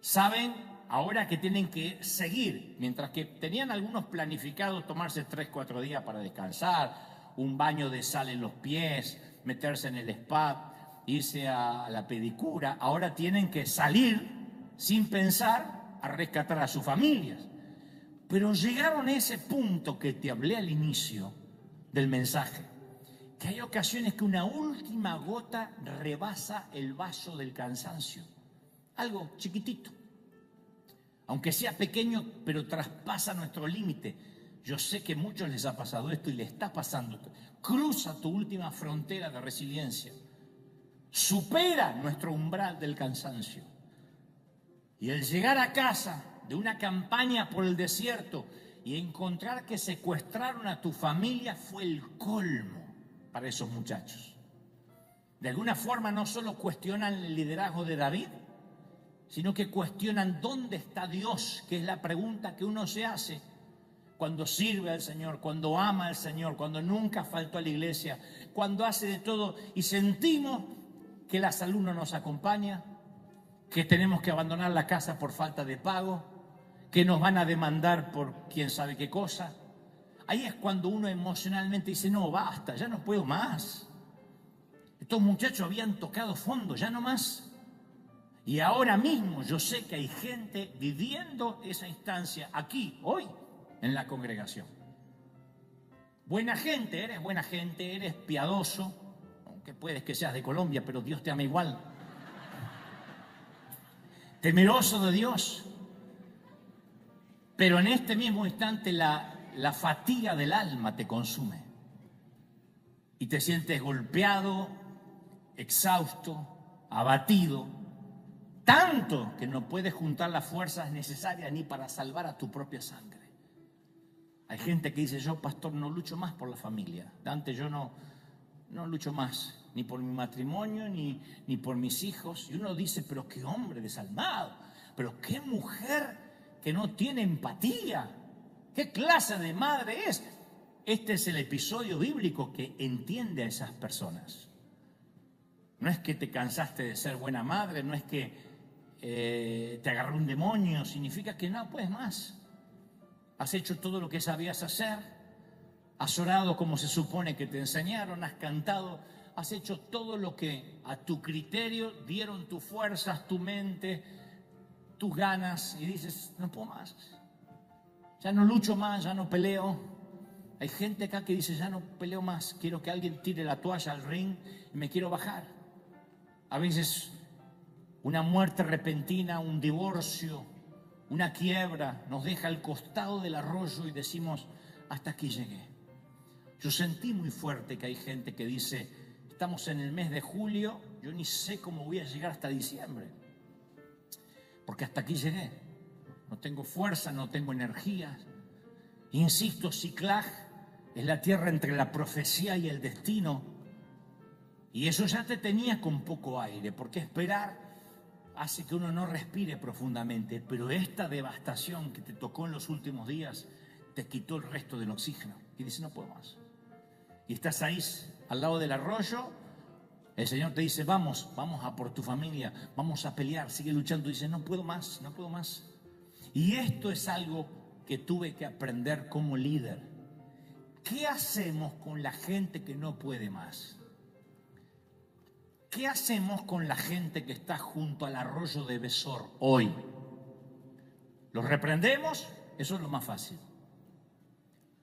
Saben ahora que tienen que seguir, mientras que tenían algunos planificados tomarse 3-4 días para descansar, un baño de sal en los pies, meterse en el spa, irse a la pedicura. Ahora tienen que salir sin pensar a rescatar a sus familias. Pero llegaron a ese punto que te hablé al inicio del mensaje, que hay ocasiones que una última gota rebasa el vaso del cansancio. Algo chiquitito, aunque sea pequeño, pero traspasa nuestro límite. Yo sé que a muchos les ha pasado esto y le está pasando. Cruza tu última frontera de resiliencia. Supera nuestro umbral del cansancio. Y el llegar a casa de una campaña por el desierto y encontrar que secuestraron a tu familia fue el colmo para esos muchachos. De alguna forma no solo cuestionan el liderazgo de David, sino que cuestionan dónde está Dios, que es la pregunta que uno se hace cuando sirve al Señor, cuando ama al Señor, cuando nunca faltó a la iglesia, cuando hace de todo y sentimos que la salud no nos acompaña, que tenemos que abandonar la casa por falta de pago, que nos van a demandar por quién sabe qué cosa. Ahí es cuando uno emocionalmente dice, no, basta, ya no puedo más. Estos muchachos habían tocado fondo, ya no más. Y ahora mismo yo sé que hay gente viviendo esa instancia aquí, hoy, en la congregación. Buena gente, eres piadoso, aunque puedes que seas de Colombia, pero Dios te ama igual. Temeroso de Dios. Pero en este mismo instante la fatiga del alma te consume. Y te sientes golpeado, exhausto, abatido, tanto que no puedes juntar las fuerzas necesarias ni para salvar a tu propia sangre. Hay gente que dice, yo, pastor, no lucho más por la familia. Dante, yo no lucho más, ni por mi matrimonio, ni por mis hijos. Y uno dice, pero qué hombre desalmado, pero qué mujer que no tiene empatía. ¿Qué clase de madre es? Este es el episodio bíblico que entiende a esas personas. No es que te cansaste de ser buena madre, no es que te agarró un demonio, significa que no puedes más. Has hecho todo lo que sabías hacer, has orado como se supone que te enseñaron, has cantado, has hecho todo lo que a tu criterio dieron tus fuerzas, tu mente, tus ganas, y dices, no puedo más, ya no lucho más, ya no peleo. Hay gente acá que dice, ya no peleo más, quiero que alguien tire la toalla al ring y me quiero bajar. A veces una muerte repentina, un divorcio, una quiebra nos deja al costado del arroyo y decimos, hasta aquí llegué. Yo sentí muy fuerte que hay gente que dice, estamos en el mes de julio, yo ni sé cómo voy a llegar hasta diciembre, porque hasta aquí llegué. No tengo fuerza, no tengo energía. Insisto, Ciclag es la tierra entre la profecía y el destino. Y eso ya te tenía con poco aire, porque esperar hace que uno no respire profundamente. Pero esta devastación que te tocó en los últimos días te quitó el resto del oxígeno. Y dices, no puedo más. Y estás ahí al lado del arroyo. El Señor te dice, vamos a por tu familia, vamos a pelear, sigue luchando. Y dices, no puedo más, no puedo más. Y esto es algo que tuve que aprender como líder. ¿Qué hacemos con la gente que no puede más? ¿Qué hacemos con la gente que está junto al arroyo de Besor hoy? ¿Los reprendemos? Eso es lo más fácil.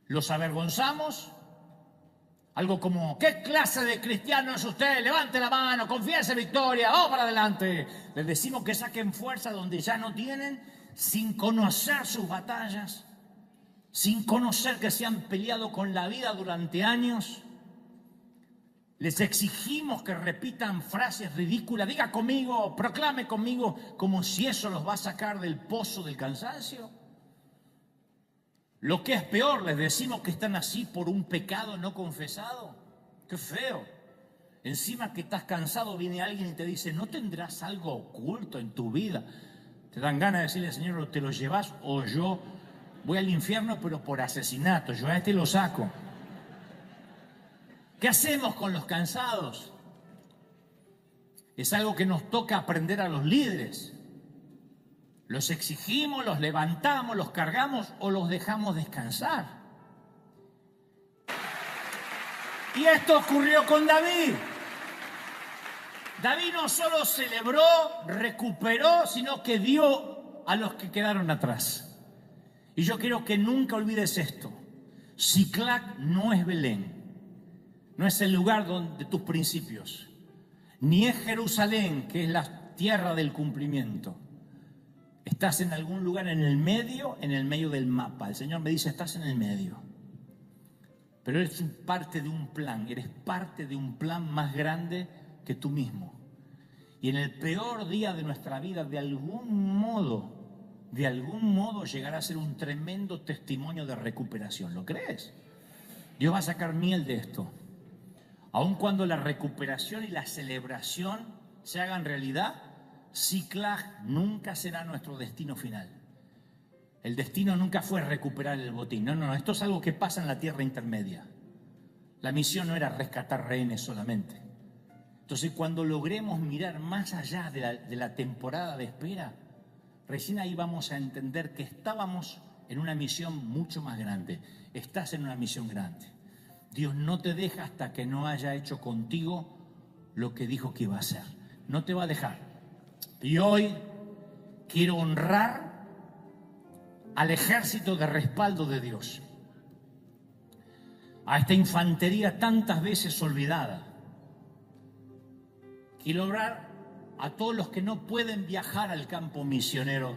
¿Los avergonzamos? Algo como, ¿qué clase de cristiano es usted? Levante la mano, confiese en victoria, vamos para adelante. Les decimos que saquen fuerza donde ya no tienen, sin conocer sus batallas, sin conocer que se han peleado con la vida durante años. Les exigimos que repitan frases ridículas, diga conmigo, proclame conmigo, como si eso los va a sacar del pozo del cansancio. Lo que es peor, les decimos que están así por un pecado no confesado. ¡Qué feo! Encima que estás cansado, viene alguien y te dice, ¿no tendrás algo oculto en tu vida? Te dan ganas de decirle, Señor, te lo llevas o yo voy al infierno, pero por asesinato, yo a este lo saco. ¿Qué hacemos con los cansados? Es algo que nos toca aprender a los líderes. ¿Los exigimos, los levantamos, los cargamos o los dejamos descansar? Y esto ocurrió con David. David no solo celebró, recuperó, sino que dio a los que quedaron atrás. Y yo quiero que nunca olvides esto. Ciclag no es Belén. No es el lugar de tus principios, ni es Jerusalén, que es la tierra del cumplimiento. Estás en algún lugar en el medio del mapa. El Señor me dice, estás en el medio. Pero eres parte de un plan, eres parte de un plan más grande que tú mismo. Y en el peor día de nuestra vida, de algún modo llegará a ser un tremendo testimonio de recuperación. ¿Lo crees? Dios va a sacar miel de esto. Aun cuando la recuperación y la celebración se hagan realidad, Ciclag nunca será nuestro destino final. El destino nunca fue recuperar el botín. No, esto es algo que pasa en la tierra intermedia. La misión no era rescatar rehenes solamente. Entonces, cuando logremos mirar más allá de la temporada de espera, recién ahí vamos a entender que estábamos en una misión mucho más grande. Estás en una misión grande. Dios no te deja hasta que no haya hecho contigo lo que dijo que iba a hacer. No te va a dejar. Y hoy quiero honrar al ejército de respaldo de Dios, a esta infantería tantas veces olvidada. Quiero orar a todos los que no pueden viajar al campo misionero,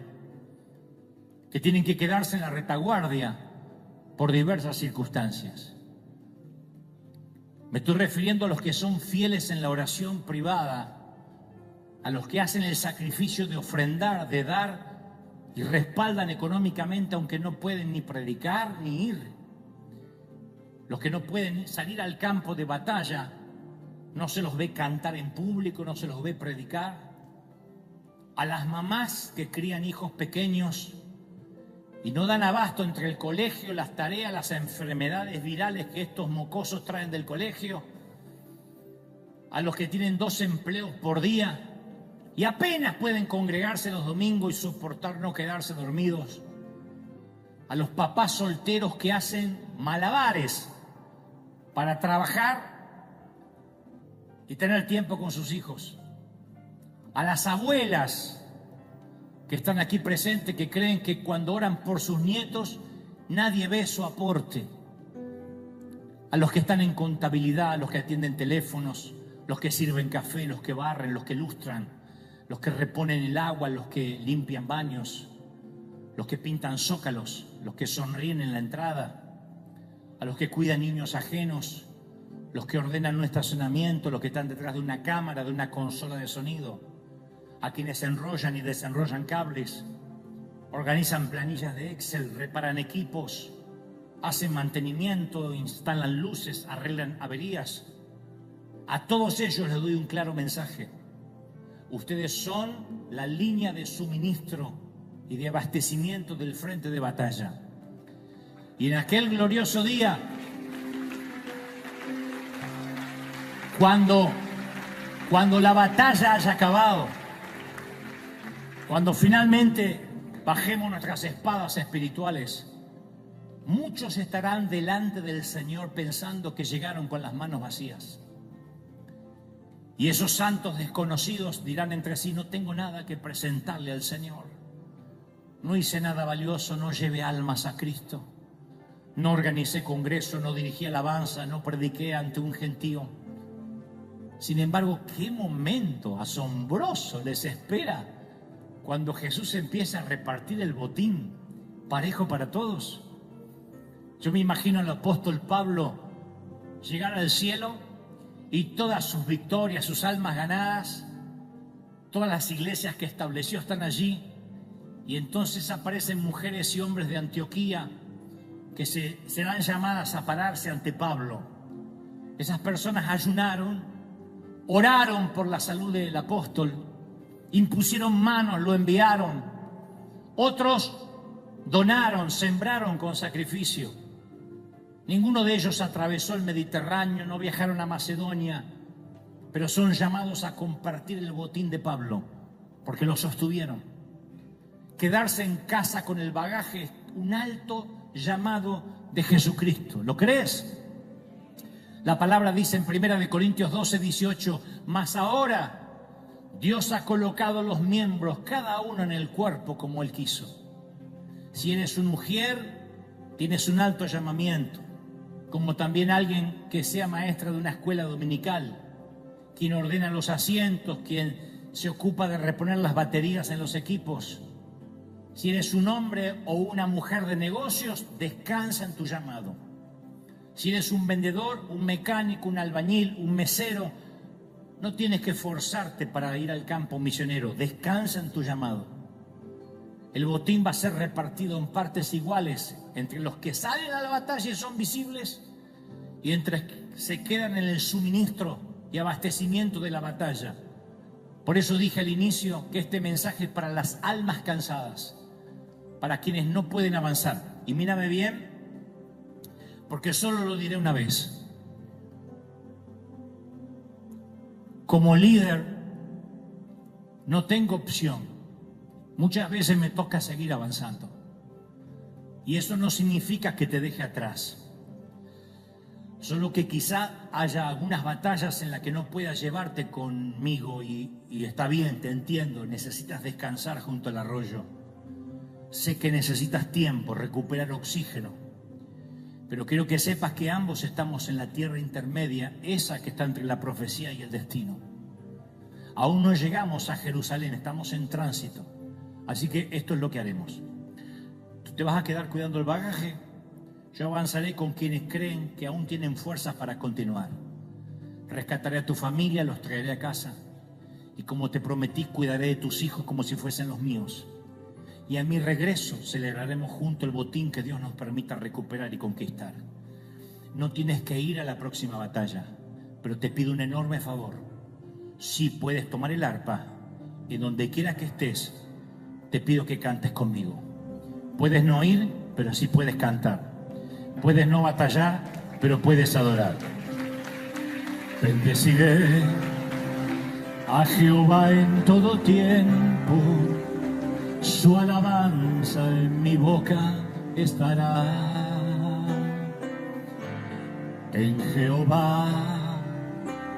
que tienen que quedarse en la retaguardia por diversas circunstancias. Me estoy refiriendo a los que son fieles en la oración privada, a los que hacen el sacrificio de ofrendar, de dar y respaldan económicamente aunque no pueden ni predicar ni ir. Los que no pueden salir al campo de batalla, no se los ve cantar en público, no se los ve predicar. A las mamás que crían hijos pequeños y no dan abasto entre el colegio, las tareas, las enfermedades virales que estos mocosos traen del colegio. A los que tienen 2 empleos por día y apenas pueden congregarse los domingos y soportar no quedarse dormidos. A los papás solteros que hacen malabares para trabajar y tener tiempo con sus hijos. A las abuelas que están aquí presentes, que creen que cuando oran por sus nietos nadie ve su aporte. A los que están en contabilidad, los que atienden teléfonos, los que sirven café, los que barren, los que lustran, los que reponen el agua, los que limpian baños, los que pintan zócalos, los que sonríen en la entrada, a los que cuidan niños ajenos, los que ordenan un estacionamiento, los que están detrás de una cámara, de una consola de sonido, a quienes enrollan y desenrollan cables, organizan planillas de Excel, reparan equipos, hacen mantenimiento, instalan luces, arreglan averías. A todos ellos les doy un claro mensaje. Ustedes son la línea de suministro y de abastecimiento del frente de batalla. Y en aquel glorioso día, cuando la batalla haya acabado, cuando finalmente bajemos nuestras espadas espirituales, muchos estarán delante del Señor pensando que llegaron con las manos vacías. Y esos santos desconocidos dirán entre sí: no tengo nada que presentarle al Señor. No hice nada valioso, no llevé almas a Cristo. No organicé congreso, no dirigí alabanza, no prediqué ante un gentío. Sin embargo, qué momento asombroso les espera cuando Jesús empieza a repartir el botín parejo para todos. Yo me imagino al apóstol Pablo llegar al cielo y todas sus victorias, sus almas ganadas, todas las iglesias que estableció están allí. Y entonces aparecen mujeres y hombres de Antioquía que serán llamadas a pararse ante Pablo. Esas personas ayunaron, oraron por la salud del apóstol, impusieron manos, lo enviaron. Otros donaron, sembraron con sacrificio. Ninguno de ellos atravesó el Mediterráneo, no viajaron a Macedonia, pero son llamados a compartir el botín de Pablo, porque lo sostuvieron. Quedarse en casa con el bagaje es un alto llamado de Jesucristo. ¿Lo crees? La palabra dice en 1 Corintios 12:18, mas ahora Dios ha colocado los miembros, cada uno en el cuerpo como Él quiso. Si eres una mujer, tienes un alto llamamiento, como también alguien que sea maestra de una escuela dominical, quien ordena los asientos, quien se ocupa de reponer las baterías en los equipos. Si eres un hombre o una mujer de negocios, descansa en tu llamado. Si eres un vendedor, un mecánico, un albañil, un mesero, no tienes que forzarte para ir al campo misionero, descansa en tu llamado. El botín va a ser repartido en partes iguales entre los que salen a la batalla y son visibles y entre los que se quedan en el suministro y abastecimiento de la batalla. Por eso dije al inicio que este mensaje es para las almas cansadas, para quienes no pueden avanzar. Y mírame bien, porque solo lo diré una vez. Como líder no tengo opción. Muchas veces me toca seguir avanzando. Y eso no significa que te deje atrás. Solo que quizá haya algunas batallas en las que no puedas llevarte conmigo y está bien, te entiendo, necesitas descansar junto al arroyo. Sé que necesitas tiempo, recuperar oxígeno, pero quiero que sepas que ambos estamos en la tierra intermedia, esa que está entre la profecía y el destino. Aún no llegamos a Jerusalén, estamos en tránsito, así que esto es lo que haremos. Tú te vas a quedar cuidando el bagaje. Yo avanzaré con quienes creen que aún tienen fuerzas para continuar. Rescataré a tu familia, los traeré a casa. Y como te prometí, cuidaré de tus hijos como si fuesen los míos. Y a mi regreso celebraremos juntos el botín que Dios nos permita recuperar y conquistar. No tienes que ir a la próxima batalla, pero te pido un enorme favor. Si puedes tomar el arpa y donde quiera que estés, te pido que cantes conmigo. Puedes no ir, pero sí puedes cantar. Puedes no batallar, pero puedes adorar. Bendeciré a Jehová en todo tiempo, su alabanza en mi boca estará. En Jehová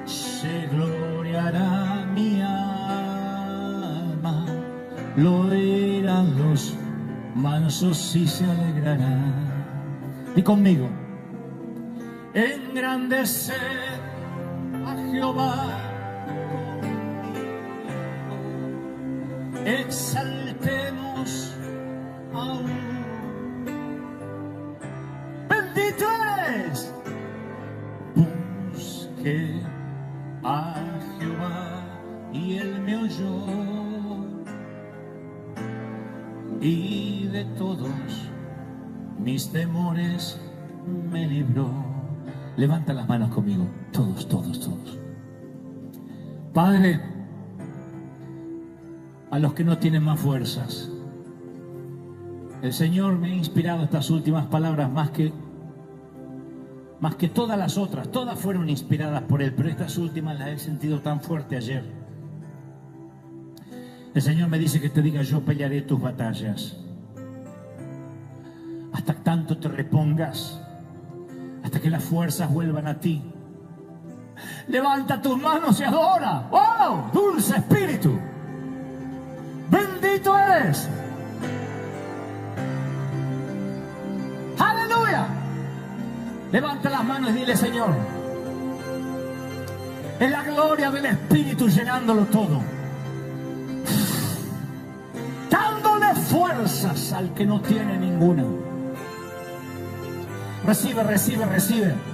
se gloriará mi alma, lo oirán los mansos y se alegrarán. Y conmigo, engrandecer a Jehová conmigo, exaltemos aún. Bendito eres. Busqué a Jehová y él me oyó, y de todos mis temores me libró. Levanta las manos conmigo, todos, todos, todos. Padre, a los que no tienen más fuerzas, el Señor me ha inspirado estas últimas palabras más que todas las otras. Todas fueron inspiradas por Él, pero estas últimas las he sentido tan fuerte ayer. El Señor me dice que te diga: yo pelearé tus batallas. Hasta tanto te repongas, hasta que las fuerzas vuelvan a ti. Levanta tus manos y adora. ¡Oh, dulce Espíritu! ¡Bendito eres! ¡Aleluya! Levanta las manos y dile: Señor, es la gloria del Espíritu llenándolo todo, dándole fuerzas al que no tiene ninguna. Recibe, recibe, recibe.